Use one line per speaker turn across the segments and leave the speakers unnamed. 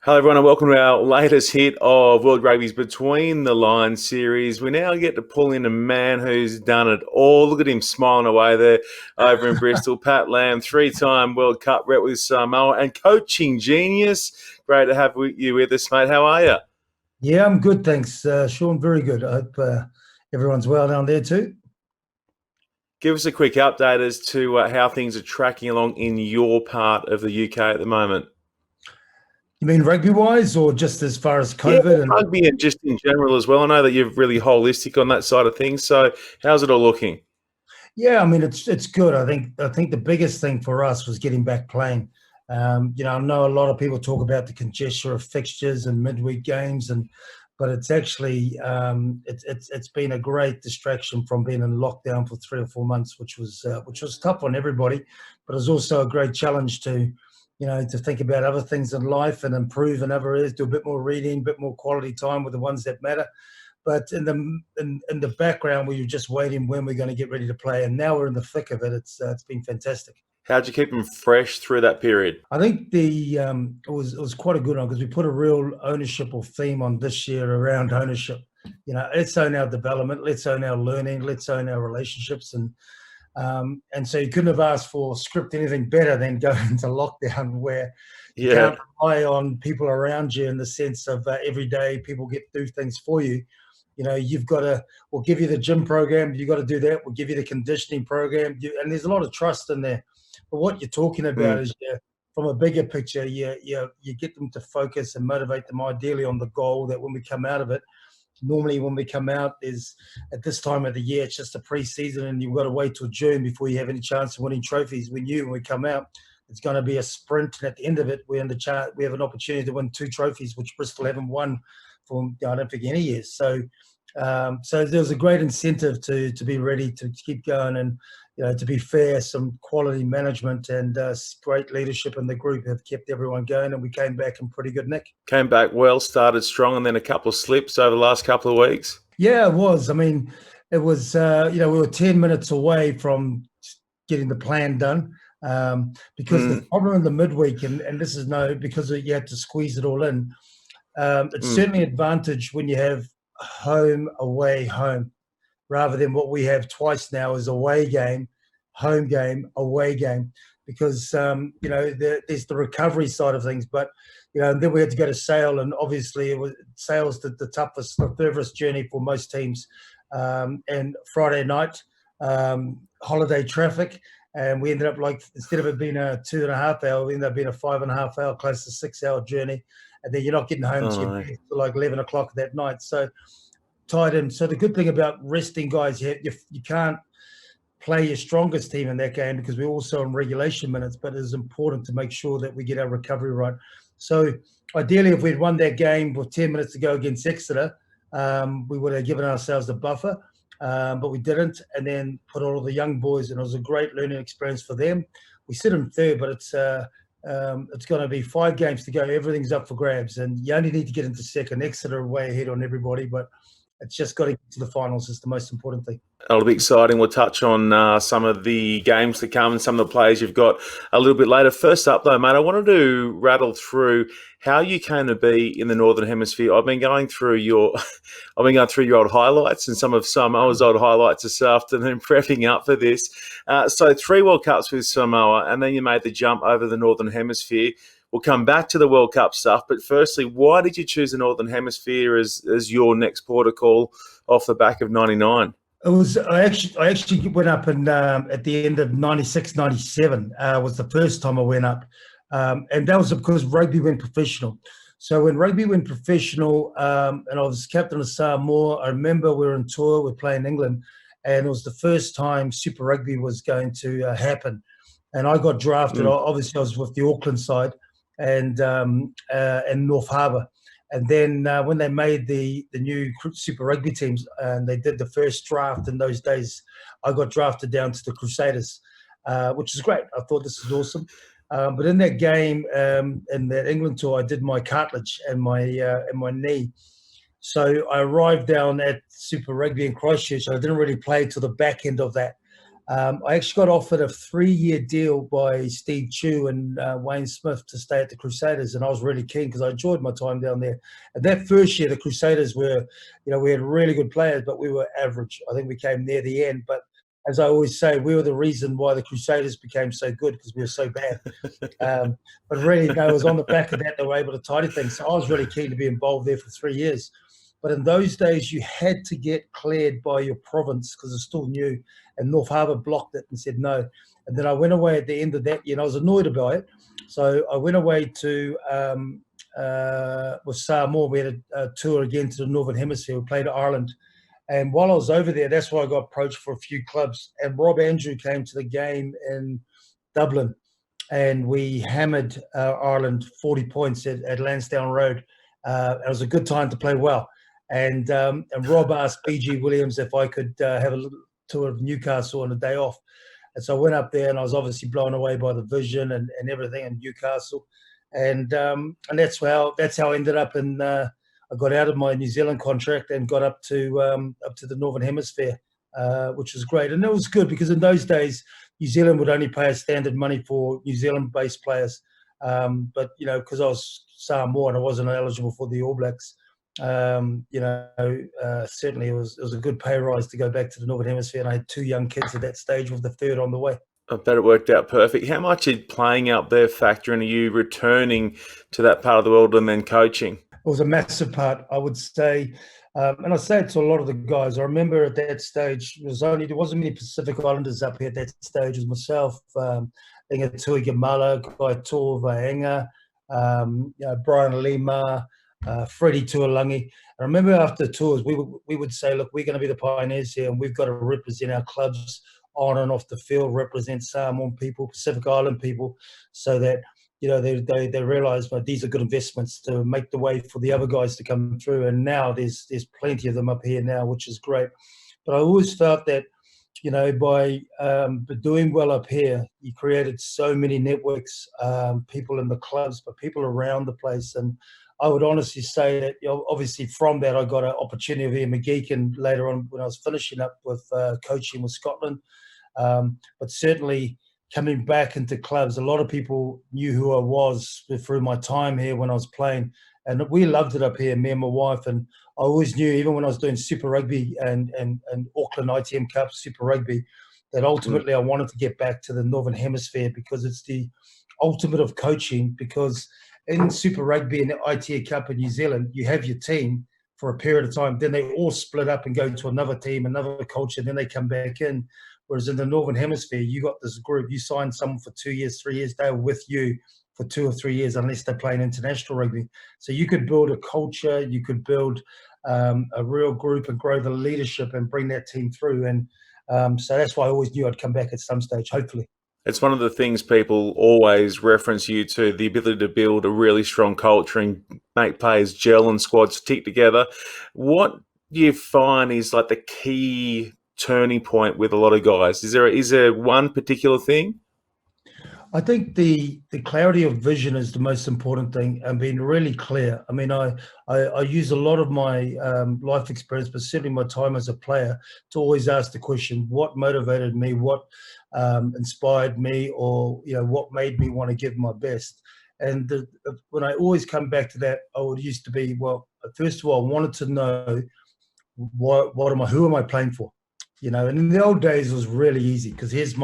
Hello, everyone, and welcome to our latest hit of World Rugby's Between the Lines series. We now get to pull in a man who's done it all. Look at him smiling away there over in Bristol. Pat Lam, three-time World Cup rep with Samoa and coaching genius. Great to have you with us, mate. How are you?
Yeah, I'm good, thanks, Sean. Very good. I hope everyone's well down there too.
Give us a quick update as to how things are tracking along in your part of the UK at the moment.
You mean rugby-wise, or just as far as
Yeah,
COVID?
rugby and just in general as well. I know that you're really holistic on that side of things. So how's it all looking?
Yeah, I mean it's good. I think the biggest thing for us was getting back playing. I know a lot of people talk about the congestion of fixtures and midweek games, but it's actually it's been a great distraction from being in lockdown for 3 or 4 months, which was tough on everybody, but it was also a great challenge to think about other things in life and improve in other areas, do a bit more reading, a bit more quality time with the ones that matter. But in the background, we were just waiting when we're going to get ready to play, and now we're in the thick of it. It's been fantastic.
How'd you keep them fresh through that period?
I think it was quite a good one because we put a real ownership or theme on this year around ownership. Let's own our development, let's own our learning, let's own our relationships, and so you couldn't have asked for script anything better than go into lockdown where you
Yeah.
can't rely on people around you in the sense of every day people do things for you. You've got to, we'll give you the gym program, you've got to do that. We'll give you the conditioning program. And there's a lot of trust in there. But what you're talking about
Mm.
is from a bigger picture, you get them to focus and motivate them ideally on the goal that when we come out of it, normally when we come out is at this time of the year, it's just a pre-season and you've got to wait till June before you have any chance of winning trophies. We knew when we come out, it's going to be a sprint. And at the end of it, we have an opportunity to win 2 trophies, which Bristol haven't won for, I don't think, any years. So there's a great incentive to be ready to keep going, and to be fair, some quality management and great leadership in the group have kept everyone going, and we came back in pretty good nick.
Came back well, started strong, and then a couple of slips over the last couple of weeks.
Yeah, it was. I mean, it was. We were 10 minutes away from getting the plan done, because the problem in the midweek, and this is because you had to squeeze it all in. It's certainly an advantage when you have home, away, home, rather than what we have twice now is away game, home game, away game, because there's the recovery side of things. But then we had to go to Sale, and obviously Sale's the toughest, the furthest journey for most teams. And Friday night, holiday traffic. And we ended up, like, instead of it being a 2.5 hour, we ended up being a 5.5 hour, close to 6 hour journey. And then you're not getting home to your bed till like 11 o'clock that night. So tied in. So the good thing about resting guys, you can't play your strongest team in that game because we're also on regulation minutes, but it is important to make sure that we get our recovery right. So ideally, if we'd won that game with 10 minutes to go against Exeter, we would have given ourselves a buffer. But we didn't, and then put all of the young boys, and it was a great learning experience for them. We sit in third, but it's going to be 5 games to go. Everything's up for grabs, and you only need to get into second. Exeter are way ahead on everybody, but it's just got to get to the finals is the most important thing.
It'll be exciting. We'll touch on some of the games to come and some of the players you've got a little bit later. First up, though, mate, I wanted to rattle through how you came to be in the Northern Hemisphere. I've been going through your old highlights and some of Samoa's old highlights this afternoon, prepping up for this. So 3 World Cups with Samoa, and then you made the jump over the Northern Hemisphere. We'll come back to the World Cup stuff, but firstly, why did you choose the Northern Hemisphere as your next port of call off the back of 99?
I actually went up at the end of 96, 97 was the first time I went up. And that was because rugby went professional. So when rugby went professional, and I was captain of Samoa, I remember we were on tour, we were playing England, and it was the first time Super Rugby was going to happen. And I got drafted. Obviously, I was with the Auckland side and North Harbour. And then when they made the new Super Rugby teams and they did the first draft in those days, I got drafted down to the Crusaders, which is great. I thought this is awesome. But in that game, in that England tour, I did my cartilage and my knee. So I arrived down at Super Rugby in Christchurch. I didn't really play till the back end of that. I actually got offered a 3-year deal by Steve Chu and Wayne Smith to stay at the Crusaders, and I was really keen because I enjoyed my time down there. And that first year, the Crusaders were, we had really good players, but we were average. I think we came near the end, but as I always say, we were the reason why the Crusaders became so good because we were so bad. But really, no, it was on the back of that they were able to tidy things. So I was really keen to be involved there for 3 years. But in those days, you had to get cleared by your province because it's still new. And North Harbour blocked it and said no. And then I went away at the end of that year, and I was annoyed about it. So I went away to with Samoa. We had a tour again to the Northern Hemisphere. We played Ireland. And while I was over there, that's why I got approached for a few clubs. And Rob Andrew came to the game in Dublin, and we hammered Ireland 40 points at Lansdowne Road. It was a good time to play well. And Rob asked BG Williams if I could have a little tour of Newcastle on a day off. And so I went up there, and I was obviously blown away by the vision and everything in Newcastle. And that's how I ended up in. I got out of my New Zealand contract and got up to the Northern Hemisphere, which was great. And it was good because in those days, New Zealand would only pay us standard money for New Zealand-based players. But, because I was Samoa and I wasn't eligible for the All Blacks, certainly it was a good pay rise to go back to the Northern Hemisphere. And I had 2 young kids at that stage with the third on the way.
I bet it worked out perfect. How much did playing out there factor in? Are you returning to that part of the world and then coaching?
It was a massive part, I would say. And I say it to a lot of the guys. I remember at that stage, there wasn't many Pacific Islanders up here at that stage. It was myself, Inga Tui Gamala, Guy Tor Vaenga, Brian Lima, Freddie Tuolangi. I remember after tours, we would say, look, we're going to be the pioneers here, and we've got to represent our clubs on and off the field, represent Samoan people, Pacific Island people, so that they realise these are good investments to make the way for the other guys to come through. And now there's plenty of them up here now, which is great. But I always felt that, by doing well up here, you created so many networks, people in the clubs, but people around the place. And I would honestly say that, obviously from that, I got an opportunity here in McGeechan later on when I was finishing up with coaching with Scotland. But certainly coming back into clubs, a lot of people knew who I was through my time here when I was playing. And we loved it up here, me and my wife. And I always knew, even when I was doing Super Rugby and Auckland ITM Cup, Super Rugby, that ultimately I wanted to get back to the Northern Hemisphere because it's the ultimate of coaching. Because in Super Rugby and the ITM Cup in New Zealand, you have your team for a period of time. Then they all split up and go to another team, another culture, and then they come back in. Whereas in the Northern Hemisphere, you got this group. You sign someone for 2 years, 3 years, they're with you for 2 or 3 years unless they're playing international rugby. So you could build a culture, you could build a real group and grow the leadership and bring that team through. And so that's why I always knew I'd come back at some stage, hopefully.
It's one of the things people always reference you to, the ability to build a really strong culture and make players gel and squads stick together. What do you find is like the key turning point with a lot of guys? Is there one particular thing?
I think the clarity of vision is the most important thing, and being really clear. I mean, I use a lot of my life experience, but certainly my time as a player, to always ask the question, what motivated me, what inspired me, or what made me want to give my best. And when I always come back to that, I would used to be, well, first of all, I wanted to know who am I playing for? And in the old days, it was really easy because this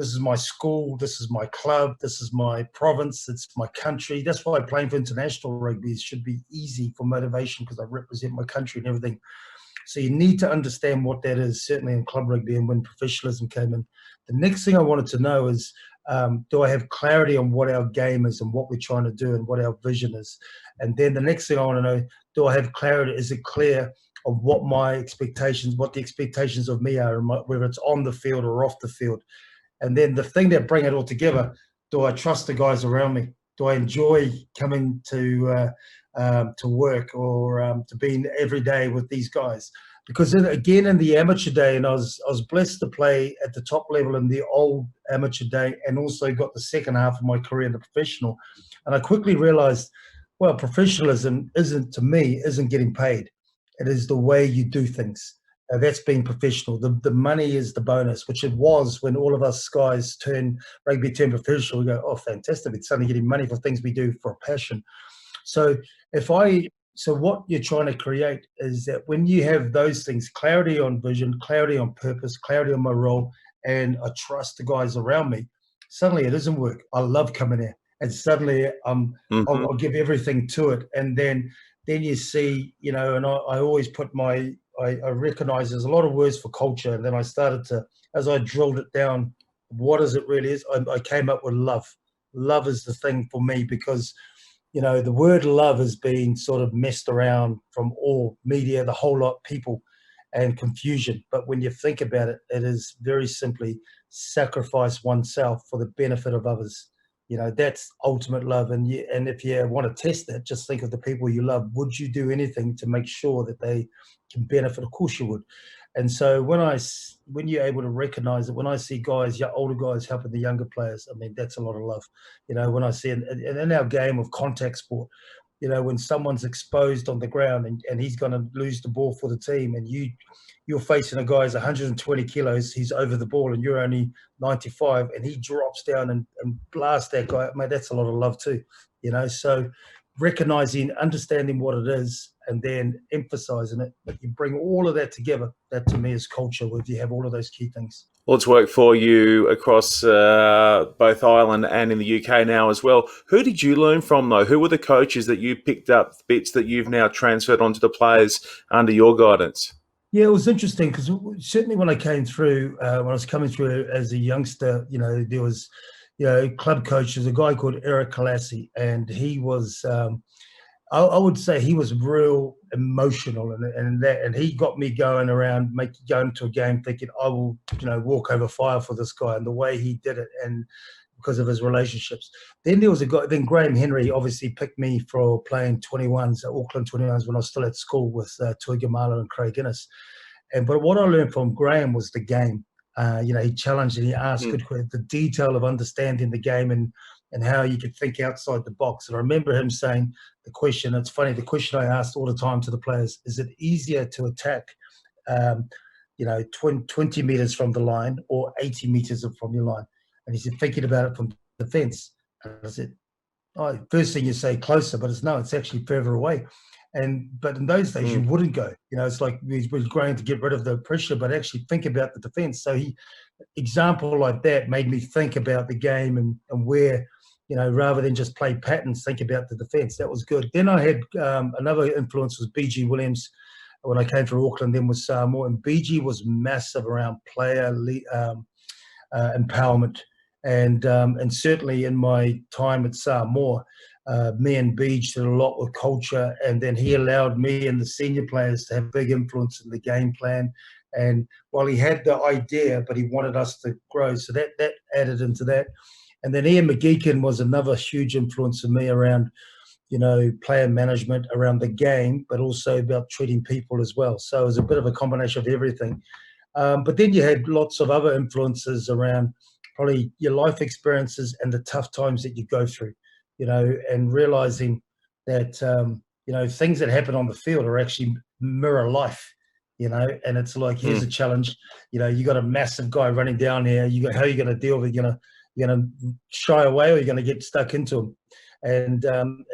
is my school, this is my club, this is my province, it's my country. That's why playing for international rugby should be easy for motivation because I represent my country and everything. So you need to understand what that is, certainly in club rugby and when professionalism came in. The next thing I wanted to know is, do I have clarity on what our game is and what we're trying to do and what our vision is? And then the next thing I want to know, do I have clarity? Is it clear of what the expectations of me are, whether it's on the field or off the field? And then the thing that bring it all together, do I trust the guys around me? Do I enjoy coming to work or to being every day with these guys? Because again, in the amateur day, and I was blessed to play at the top level in the old amateur day, and also got the second half of my career in the professional. And I quickly realized, well, professionalism isn't getting paid. It is the way you do things. That's being professional. The money is the bonus, which it was when all of us guys rugby turned professional. We go, oh, fantastic! It's suddenly getting money for things we do for a passion. So so what you're trying to create is that when you have those things, clarity on vision, clarity on purpose, clarity on my role, and I trust the guys around me, suddenly it doesn't work. I love coming here, and suddenly I'll give everything to it, and then you see, and I always put I recognize there's a lot of words for culture, and then I started to, as I drilled it down, what is it really is, I came up with love. Love is the thing for me, because the word love has been sort of messed around from all media, the whole lot, people, and confusion. But when you think about it, it is very simply sacrifice oneself for the benefit of others. That's ultimate love. And if you want to test that, just think of the people you love. Would you do anything to make sure that they can benefit? Of course you would. And so when you're able to recognize it, when I see guys, older guys helping the younger players, I mean, that's a lot of love. When I see it in our game of contact sport, when someone's exposed on the ground and he's going to lose the ball for the team, and you're facing a guy who's 120 kilos, he's over the ball, and you're only 95, and he drops down and blasts that guy, mate, that's a lot of love too. So recognizing, understanding what it is, and then emphasizing it. But you bring all of that together. That to me is culture, where you have all of those key things.
Well, it's worked for you across both Ireland and in the UK now as well. Who did you learn from, though? Who were the coaches that you picked up bits that you've now transferred onto the players under your guidance?
Yeah, it was interesting, because certainly when I came through, when I was coming through as a youngster, there was, club coach. There's a guy called Eric Kalassi, and he was, I would say he was real emotional, and he got me going to a game thinking I will, walk over fire for this guy, and the way he did it, and because of his relationships. Then there was a guy. Then Graham Henry obviously picked me for playing 21s, Auckland 21s, when I was still at school with Tui Gamala and Craig Innes. But what I learned from Graham was the game. He challenged and he asked good questions, the detail of understanding the game and how you could think outside the box. And I remember him saying the question, it's funny, the question I asked all the time to the players, is it easier to attack, 20 meters from the line or 80 meters from your line? And he said, thinking about it from defense. And I said, first thing you say closer, but it's actually further away. But in those days you wouldn't go. It's like we were going to get rid of the pressure, but actually think about the defense. So example like that made me think about the game and where, rather than just play patterns, think about the defense. That was good. Then I had another influence was BG Williams when I came through Auckland, then with Samoa, and BG was massive around player empowerment. And certainly in my time at Samoa, me and Beach did a lot with culture, and then he allowed me and the senior players to have big influence in the game plan. And while he had the idea, but he wanted us to grow, so that added into that. And then Ian McGeechan was another huge influence on me around, player management, around the game, but also about treating people as well. So it was a bit of a combination of everything. But then you had lots of other influences around probably your life experiences and the tough times that you go through, and realizing that, things that happen on the field are actually mirror life, and it's like, here's a challenge, you got a massive guy running down here. How are you going to deal with it? You're going to shy away, or you're going to get stuck into him. And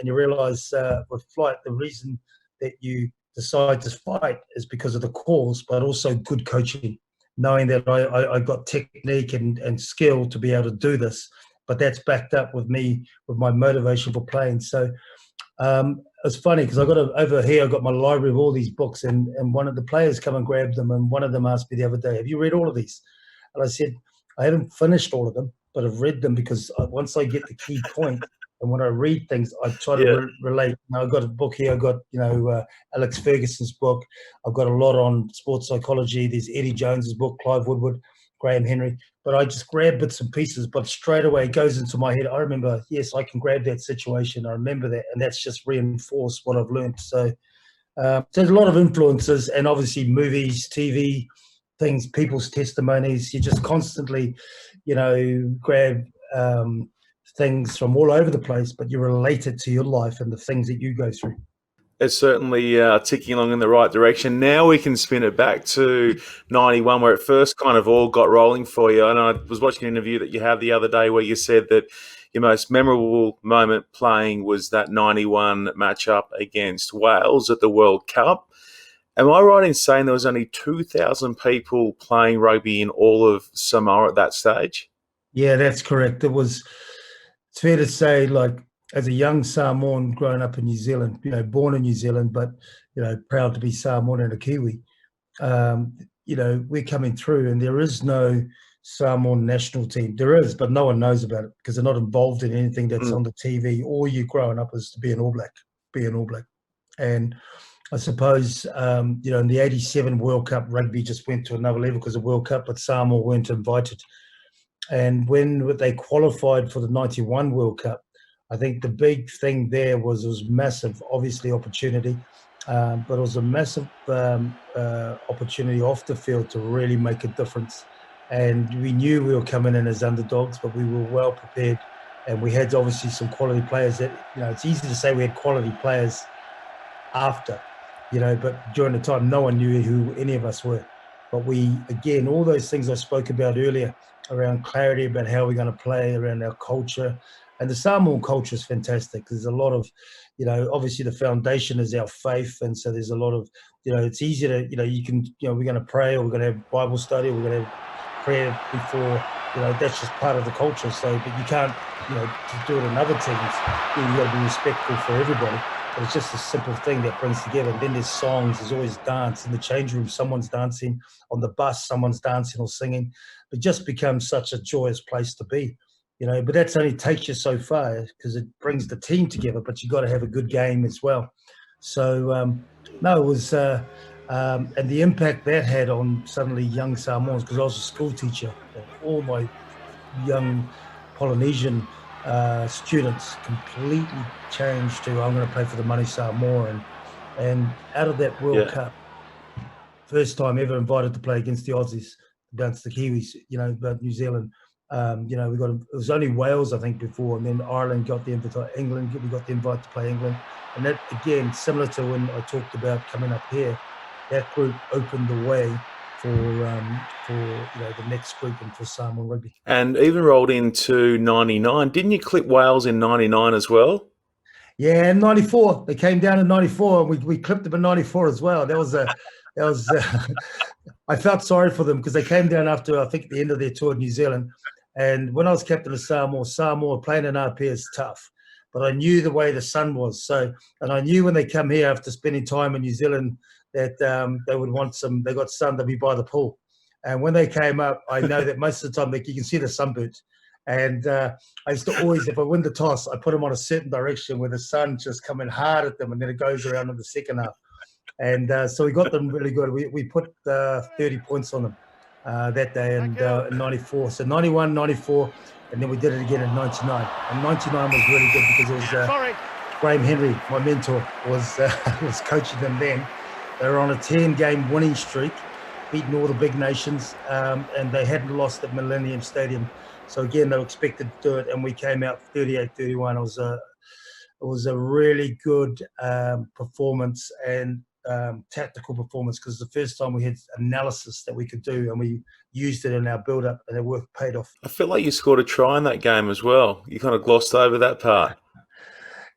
you realize with flight, the reason that you decide to fight is because of the cause, but also good coaching, knowing that I got technique and skill to be able to do this, but that's backed up with my motivation for playing. So it's funny, because over here, I got my library of all these books, and one of the players come and grabbed them, and one of them asked me the other day, have you read all of these? And I said, I haven't finished all of them, but I've read them, because once I get the key point, and when I read things, I try to relate. I've got a book here. I've got, Alex Ferguson's book. I've got a lot on sports psychology. There's Eddie Jones's book, Clive Woodward, Graham Henry. But I just grab bits and pieces, but straight away it goes into my head. I remember, yes, I can grab that situation. I remember that, and that's just reinforced what I've learned. So there's a lot of influences, and obviously movies, TV, things, people's testimonies. You just constantly, grab things from all over the place, but you relate it to your life and the things that you go through.
It's certainly ticking along in the right direction. Now we can spin it back to 91, where it first kind of all got rolling for you. And I was watching an interview that you had the other day where you said that your most memorable moment playing was that 91 matchup against Wales at the World Cup. Am I right in saying there was only 2,000 people playing rugby in all of Samoa at that stage?
Yeah, that's correct. It's fair to say, like, as a young Samoan growing up in New Zealand, born in New Zealand, but, proud to be Samoan and a Kiwi, we're coming through and there is no Samoan national team. There is, but no one knows about it because they're not involved in anything that's
Mm.
on the TV. All you growing up is to be an All Black, be an All Black. And I suppose, in the 87 World Cup, rugby just went to another level because of World Cup, but Samoa weren't invited. And when they qualified for the 91 World Cup, I think the big thing there was it was massive, obviously, opportunity, but it was a massive opportunity off the field to really make a difference. And we knew we were coming in as underdogs, but we were well prepared. And we had obviously some quality players that, it's easy to say we had quality players after, but during the time, no one knew who any of us were. But again, all those things I spoke about earlier around clarity about how we're going to play, around our culture. And the Samoan culture is fantastic. There's a lot of, obviously the foundation is our faith. And so there's a lot of, it's easy to, we're going to pray or we're going to have Bible study or we're going to have prayer before, that's just part of the culture. So, but you can't, to do it in other teams, you got to be respectful for everybody. But it's just a simple thing that brings together. And then there's songs, there's always dance. In the change room, someone's dancing. On the bus, someone's dancing or singing. It just becomes such a joyous place to be, But that's only takes you so far because it brings the team together, but you got to have a good game as well. So, no, it was, and the impact that had on suddenly young Samoans, because I was a school teacher, and all my young Polynesian students completely changed to I'm going to play for the Money Samoa, and out of that World
Yeah.
Cup, first time ever invited to play against the Aussies, against the Kiwis, but New Zealand. It was only Wales, I think, before, and then Ireland got the invite. England, we got the invite to play England, and that again, similar to when I talked about coming up here, that group opened the way for the next group and for Samoan rugby.
And even rolled into 99. Didn't you clip Wales in 99 as well?
Yeah, in '94 they came down in '94, and we clipped them in '94 as well. That was I felt sorry for them because they came down after I think the end of their tour in New Zealand. And when I was captain of Samoa playing in RP is tough. But I knew the way the sun was. And I knew when they come here after spending time in New Zealand that they would want they got sun, they'd be by the pool. And when they came up, I know that most of the time you can see the sunburnt. And I used to always, if I win the toss, I put them on a certain direction where the sun just coming hard at them, and then it goes around in the second half. And so we got them really good. We put 30 points on them that day in '94. So '91, '94, and then we did it again in '99. And '99 was really good because it was Graham Henry, my mentor, was was coaching them then. They were on a 10-game winning streak, beating all the big nations, and they hadn't lost at Millennium Stadium. So again, they were expected to do it, and we came out 38-31. It was a really good performance and tactical performance because the first time we had analysis that we could do, and we used it in our build-up, and it paid off.
I feel like you scored a try in that game as well. You kind of glossed over that part.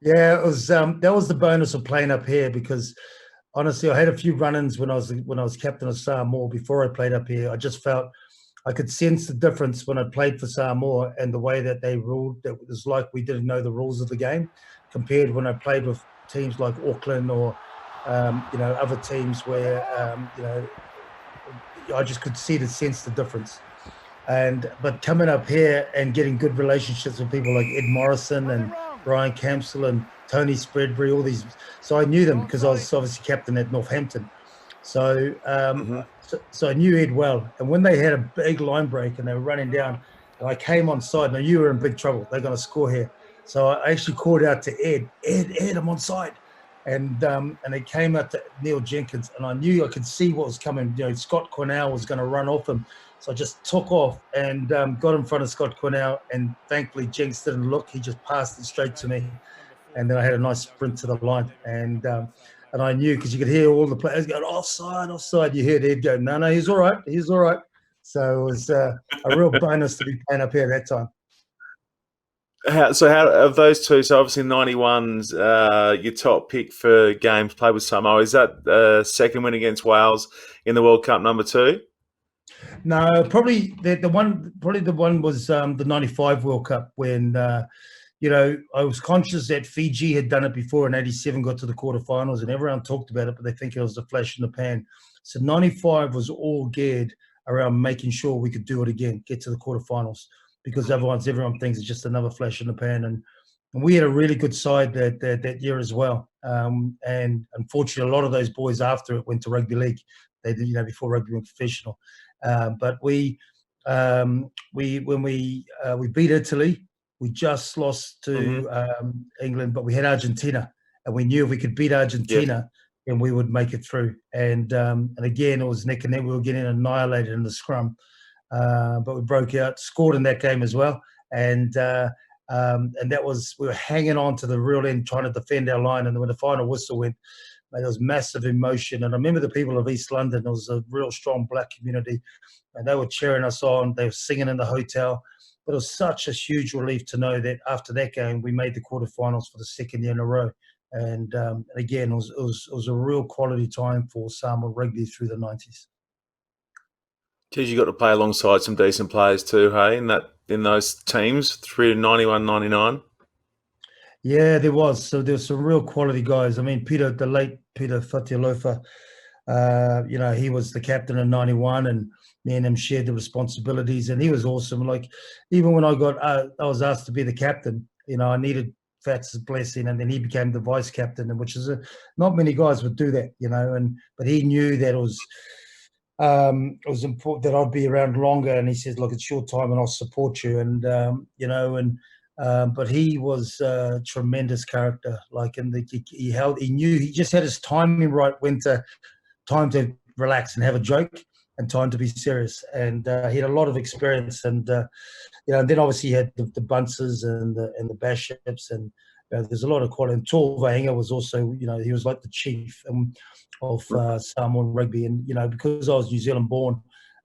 Yeah, it was that was the bonus of playing up here because honestly, I had a few run-ins when I was captain of Samoa before I played up here. I just felt I could sense the difference when I played for Samoa and the way that they ruled. That it was like we didn't know the rules of the game compared when I played with teams like Auckland or other teams where I just could sense the difference. But coming up here and getting good relationships with people like Ed Morrison and Brian Campbell and Tony Spreadbury, all these, so I knew them because I was obviously captain at Northampton. So I knew Ed well. And when they had a big line break and they were running down, and I came on side, and I knew we were in big trouble. They're going to score here. So I actually called out to Ed, I'm on side. And they came out to Neil Jenkins, and I knew I could see what was coming. Scott Quinnell was going to run off him. So I just took off and got in front of Scott Quinnell, and thankfully Jenks didn't look. He just passed it straight to me. and then I had a nice sprint to the line, and I knew, because you could hear all the players going, offside, offside. You heard Ed go, no, he's all right, he's all right. So it was a real bonus to be playing up here at that time.
So how of those two? So obviously 91's your top pick for games played with Samoa. Is that second win against Wales in the World Cup number 2?
No, probably the one was the 95 World Cup, when I was conscious that Fiji had done it before in 87, got to the quarterfinals, and everyone talked about it, but they think it was a flash in the pan. So 95 was all geared around making sure we could do it again, get to the quarterfinals, because everyone thinks it's just another flash in the pan. And we had a really good side that year as well. And unfortunately, a lot of those boys after it went to rugby league. They did, before rugby went professional. But when we beat Italy, we just lost to England, but we had Argentina, and we knew if we could beat Argentina, then we would make it through. And again, it was neck and neck. We were getting annihilated in the scrum, but we broke out, scored in that game as well, and that was, we were hanging on to the real end, trying to defend our line. And when the final whistle went, there was massive emotion. And I remember the people of East London. It was a real strong black community, and they were cheering us on. They were singing in the hotel. But it was such a huge relief to know that after that game, we made the quarterfinals for the second year in a row. And again, it was a real quality time for Samoa rugby through the 90s.
Geez, you got to play alongside some decent players too, hey, in those teams through 91, 99.
Yeah, there was. So there's some real quality guys. I mean, the late Peter Fatialofa, he was the captain in 91, and me and him shared the responsibilities, and he was awesome. Like, even when I was asked to be the captain, I needed Fat's blessing, and then he became the vice captain, which is not many guys would do that, but he knew that it was important that I'd be around longer, and he said, look, it's your time and I'll support you. And but he was a tremendous character. Like, and he knew, he just had his timing right, when time to relax and have a joke, and time to be serious. And he had a lot of experience. And and then obviously he had the Bunces and the Baships, and there's a lot of quality. And Tor Vainga was also, he was like the chief of Samoan rugby. And because I was New Zealand born,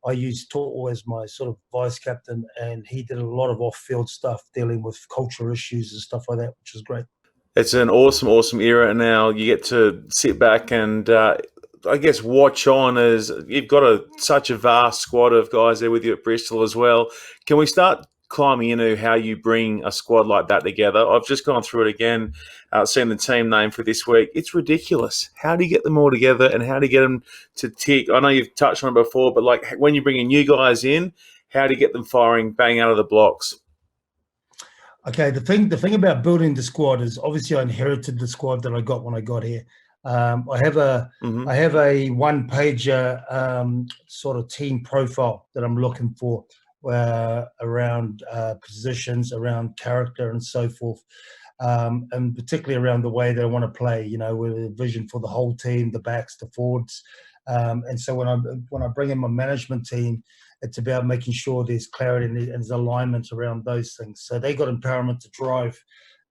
I used Tor as my sort of vice captain, and he did a lot of off-field stuff, dealing with cultural issues and stuff like that, which was great.
It's an awesome era, and now you get to sit back and I guess watch on, as you've got such a vast squad of guys there with you at Bristol as well. Can we start climbing into how you bring a squad like that together? I've just gone through it again, seen the team name for this week. It's ridiculous. How do you get them all together, and how do you get them to tick? I know you've touched on it before, but like, when you bring in new guys in, how do you get them firing bang out of the blocks?
Okay, the thing about building the squad is, obviously I inherited the squad that I got when I got here. I have a one-pager sort of team profile that I'm looking for, around positions, around character, and so forth, and particularly around the way that I want to play. With a vision for the whole team, the backs, the forwards, and so when I bring in my management team, it's about making sure there's clarity and there's alignment around those things. So they got empowerment to drive,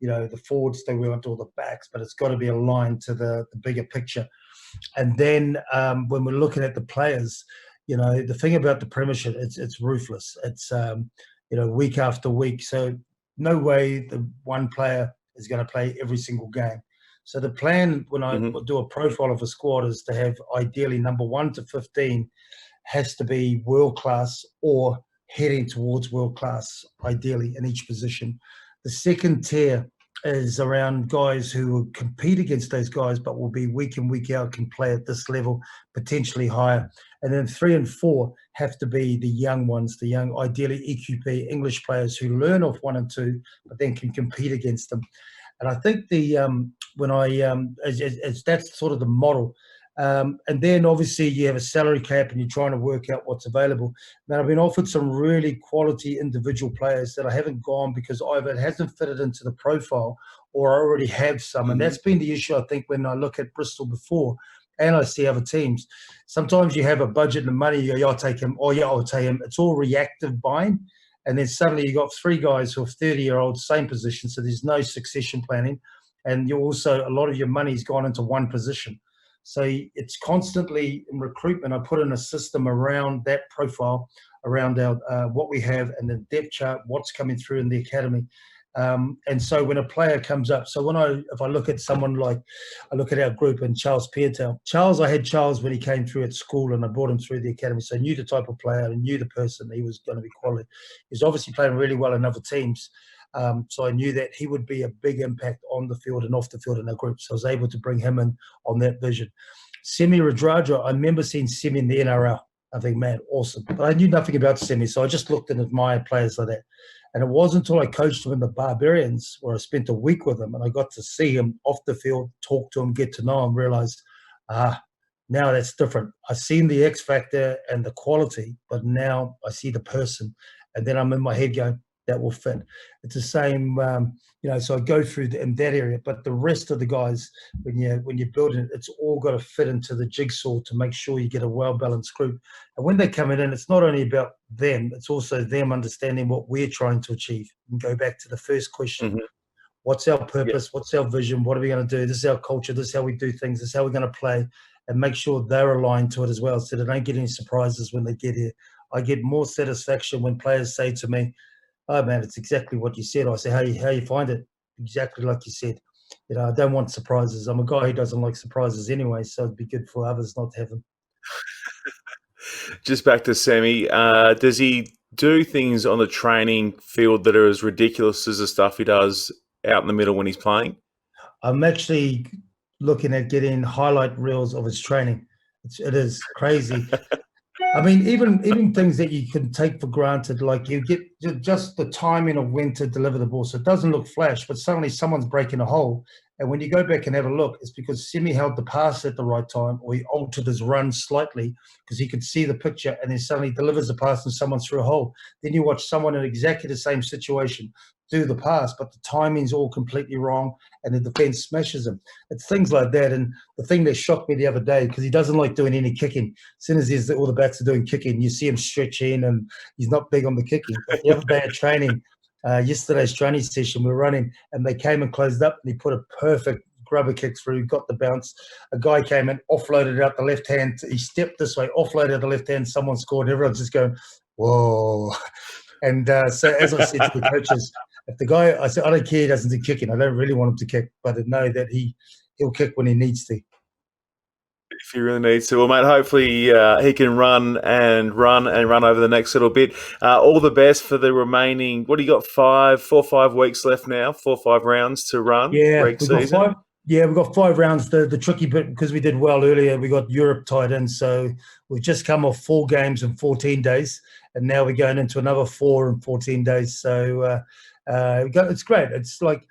the forwards they want, all the backs, but it's got to be aligned to the bigger picture. And then when we're looking at the players, the thing about the Premiership, it's ruthless. It's week after week. So no way the one player is going to play every single game. So the plan when I do a profile of a squad is to have, ideally, number 1 to 15 has to be world class or heading towards world class, ideally, in each position. The second tier is around guys who will compete against those guys, but will be week in, week out, can play at this level, potentially higher. And then 3 and 4 have to be the young ones, the young, ideally EQP English players who learn off 1 and 2, but then can compete against them. And I think that's sort of the model. And then obviously you have a salary cap and you're trying to work out what's available. Now, I've been offered some really quality individual players that I haven't gone because either it hasn't fitted into the profile, or I already have some. And that's been the issue, I think, when I look at Bristol before and I see other teams. Sometimes you have a budget and money, you go, yeah, I'll take him, or yeah, I'll take him. It's all reactive buying. And then suddenly you got 3 guys who are 30-year-olds, same position, so there's no succession planning. and you also, a lot of your money's gone into one position. So it's constantly in recruitment. I put in a system around that profile, around our what we have and the depth chart, what's coming through in the academy. And so when a player comes up, so if I look at someone like, I look at our group and Charles Piertel. I had Charles when he came through at school, and I brought him through the academy. So I knew the type of player, I knew the person, he was going to be quality. He was obviously playing really well in other teams. So I knew that he would be a big impact on the field and off the field in our group. So I was able to bring him in on that vision. Semi Radradra, I remember seeing Semi in the NRL. I think, man, awesome. But I knew nothing about Semi, so I just looked and admired players like that. And it wasn't until I coached him in the Barbarians, where I spent a week with him, and I got to see him off the field, talk to him, get to know him, realized, now that's different. I've seen the X factor and the quality, but now I see the person. And then I'm in my head going, that will fit. It's the same, so I go through in that area, but the rest of the guys, when you're building it, it's all got to fit into the jigsaw to make sure you get a well-balanced group. And when they're coming in, it's not only about them, it's also them understanding what we're trying to achieve. And go back to the first question. Mm-hmm. What's our purpose? Yeah. What's our vision? What are we going to do? This is our culture. This is how we do things. This is how we're going to play, and make sure they're aligned to it as well, so they don't get any surprises when they get here. I get more satisfaction when players say to me, oh man, it's exactly what you said. I say, how you find it? Exactly like you said. I don't want surprises. I'm a guy who doesn't like surprises anyway, so it'd be good for others not to have them.
Just back to Semi, does he do things on the training field that are as ridiculous as the stuff he does out in the middle when he's playing?
I'm actually looking at getting highlight reels of his training. It is crazy. I mean, even things that you can take for granted, like you get just the timing of when to deliver the ball. So it doesn't look flash, but suddenly someone's breaking a hole. And when you go back and have a look, it's because Semi held the pass at the right time, or he altered his run slightly because he could see the picture, and then suddenly delivers the pass and someone's through a hole. Then you watch someone in exactly the same situation do the pass, but the timing's all completely wrong, and the defense smashes him. It's things like that. And the thing that shocked me the other day, because he doesn't like doing any kicking. As soon as all the backs are doing kicking, you see him stretching, and he's not big on the kicking. But the other day at training, yesterday's training session, we were running, and they came and closed up, and he put a perfect grubber kick through, got the bounce. A guy came in, offloaded it out the left hand. He stepped this way, offloaded the left hand. Someone scored. Everyone's just going, whoa. And so as I said to the coaches, if the guy, I said, I don't care, he doesn't do kicking. I don't really want him to kick, but I know that he'll kick when he needs to.
If he really needs to. Well, mate, hopefully he can run over the next little bit. All the best for the remaining, what do you got, 4 or 5 weeks left now, 4 or 5 rounds to run?
Yeah, we've got 5 rounds. The tricky bit, because we did well earlier, we got Europe tied in. So we've just come off 4 games in 14 days, and now we're going into another 4 in 14 days. So it's great. It's like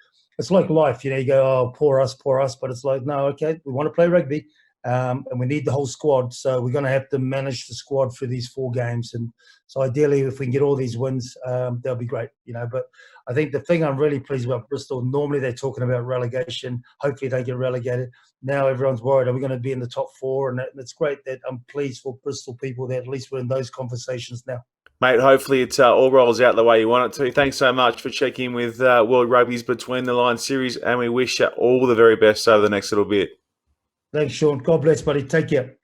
life, you go, oh, poor us, but it's like, no, okay, we want to play rugby, and we need the whole squad, so we're going to have to manage the squad for these 4 games. And so ideally, if we can get all these wins, that'll be great, but I think the thing I'm really pleased about Bristol, normally they're talking about relegation, hopefully they get relegated. Now everyone's worried, are we going to be in the top 4? And it's great that I'm pleased for Bristol people that at least we're in those conversations now.
Mate, hopefully it all rolls out the way you want it to. Thanks so much for checking in with World Rugby's Between the Lines series, and we wish you all the very best over the next little bit.
Thanks, Sean. God bless, buddy. Take care.